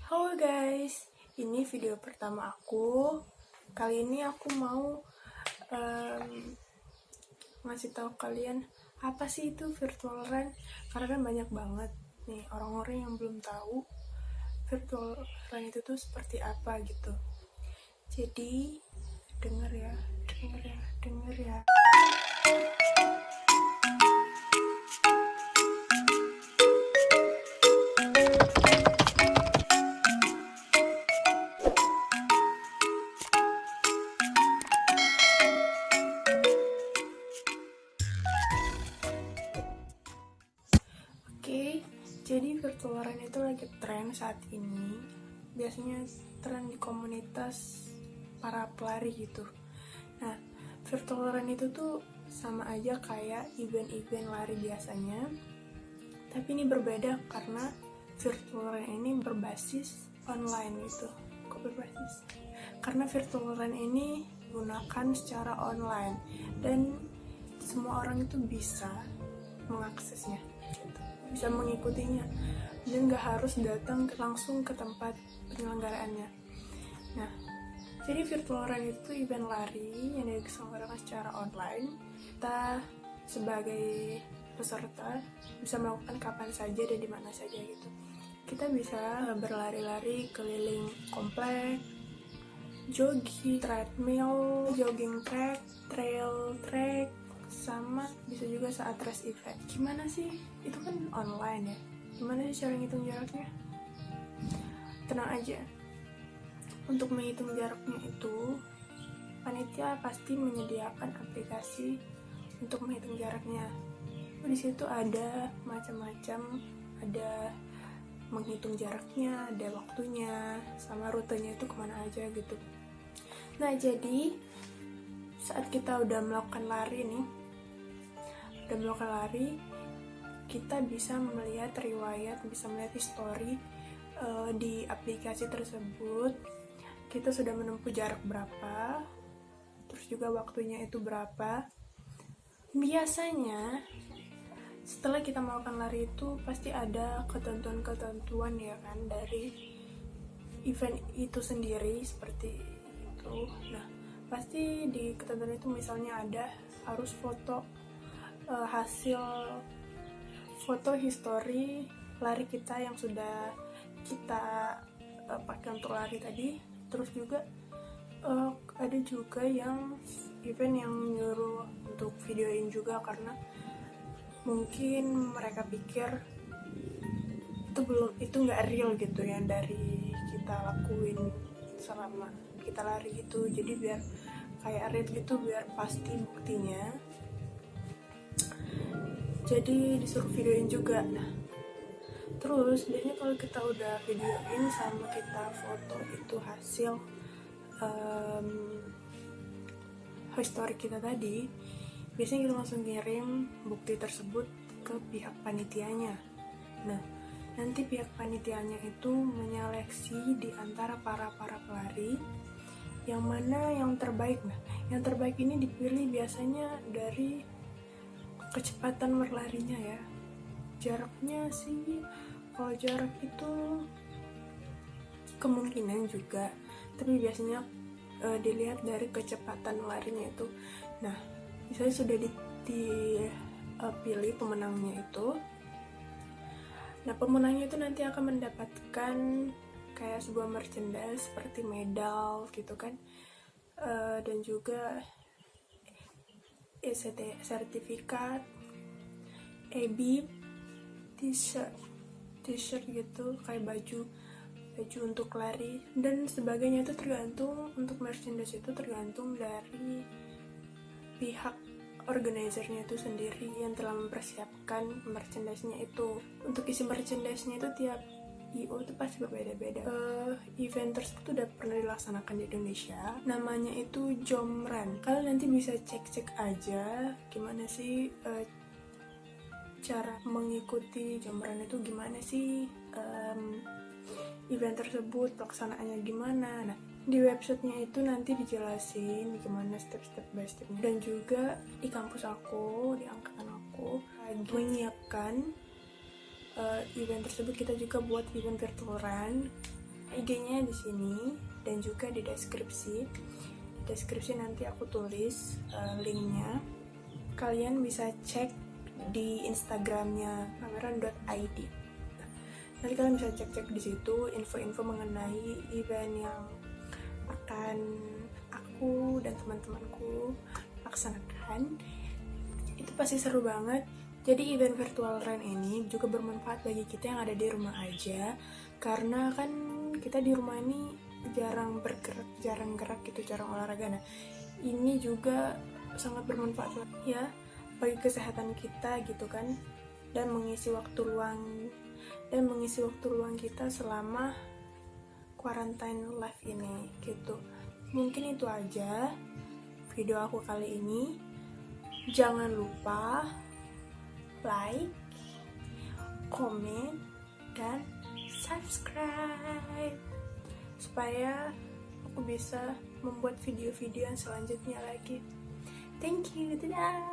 Halo guys, ini video pertama aku. Kali ini aku mau ngasih tahu kalian apa sih itu virtual run, karena kan banyak banget nih orang-orang yang belum tahu virtual run itu tuh seperti apa gitu. Jadi denger ya. Oke, jadi virtual run itu lagi tren saat ini. Biasanya tren di komunitas para pelari gitu. Nah, virtual run itu tuh sama aja kayak event-event lari biasanya. Tapi ini berbeda karena virtual run ini berbasis online gitu. Kok berbasis? Karena virtual run ini digunakan secara online dan semua orang itu bisa mengaksesnya gitu. Bisa mengikutinya dan gak harus datang langsung ke tempat penyelenggaraannya. Nah, jadi virtual run itu event lari yang diselenggarakan secara online. Kita sebagai peserta bisa melakukan kapan saja dan di mana saja gitu. Kita bisa berlari-lari keliling komplek, jogging, treadmill, jogging track, trail track, sama bisa juga saat race event. Gimana sih? Itu kan online ya. Gimana sih cara ngitung jaraknya? Tenang aja. Untuk menghitung jaraknya itu, panitia pasti menyediakan aplikasi untuk menghitung jaraknya. Di situ ada macam-macam, ada menghitung jaraknya, ada waktunya, sama rutenya itu kemana aja gitu. Nah, jadi saat kita udah melakukan lari, kita bisa melihat riwayat, bisa melihat history di aplikasi tersebut. Kita sudah menempuh jarak berapa, terus juga waktunya itu berapa. Biasanya setelah kita melakukan lari itu pasti ada ketentuan-ketentuan ya kan dari event itu sendiri seperti itu. Nah, pasti di ketentuan itu misalnya ada harus foto hasil foto history lari kita yang sudah kita pakai untuk lari tadi. Terus juga ada juga yang event yang nyuruh untuk videoin juga, karena mungkin mereka pikir itu nggak real gitu yang dari kita lakuin selama kita lari gitu. Jadi biar kayak real gitu, biar pasti buktinya, jadi disuruh videoin juga. Nah, terus biasanya kalau kita udah videoin sama kita foto itu hasil history kita tadi, biasanya kita langsung kirim bukti tersebut ke pihak panitianya. Nah, nanti pihak panitianya itu menyeleksi di antara para pelari yang mana yang terbaik. Nah, yang terbaik ini dipilih biasanya dari kecepatan berlarinya ya. Jaraknya sih, kalau jarak itu kemungkinan juga, tapi biasanya dilihat dari kecepatan larinya itu. Nah, misalnya sudah dipilih pemenangnya itu. Nah, pemenangnya itu nanti akan mendapatkan kayak sebuah merchandise seperti medal gitu kan, dan juga sertifikat, EBIB, t-shirt gitu, kayak baju untuk lari dan sebagainya. Itu tergantung, untuk merchandise itu tergantung dari pihak organizernya itu sendiri yang telah mempersiapkan merchandise-nya itu. Untuk isi merchandise-nya itu tiap IO itu pasti berbeda-beda. Event tersebut udah pernah dilaksanakan di Indonesia, namanya itu Jomran. Kalian nanti bisa cek aja gimana sih cara mengikuti Jomran itu, gimana sih event tersebut pelaksanaannya gimana. Nah, di websitenya itu nanti dijelasin gimana step by stepnya. Dan juga di kampus aku, di angkatan aku lagi menyiapkan event tersebut. Kita juga buat event virtual run IG-nya di sini dan juga di deskripsi. Deskripsi nanti aku tulis linknya. Kalian bisa cek di Instagramnya pameran.id. Nanti kalian bisa cek-cek di situ info-info mengenai event yang akan aku dan teman-temanku laksanakan. Itu pasti seru banget. Jadi event virtual Ren ini juga bermanfaat bagi kita yang ada di rumah aja, karena kan kita di rumah ini jarang bergerak, jarang gerak gitu, jarang olahraga. Nah, ini juga sangat bermanfaat ya bagi kesehatan kita gitu kan, dan mengisi waktu luang kita selama quarantine life ini gitu. Mungkin itu aja video aku kali ini. Jangan lupa like, komen, dan subscribe supaya aku bisa membuat video-video yang selanjutnya lagi. Thank you, dadah.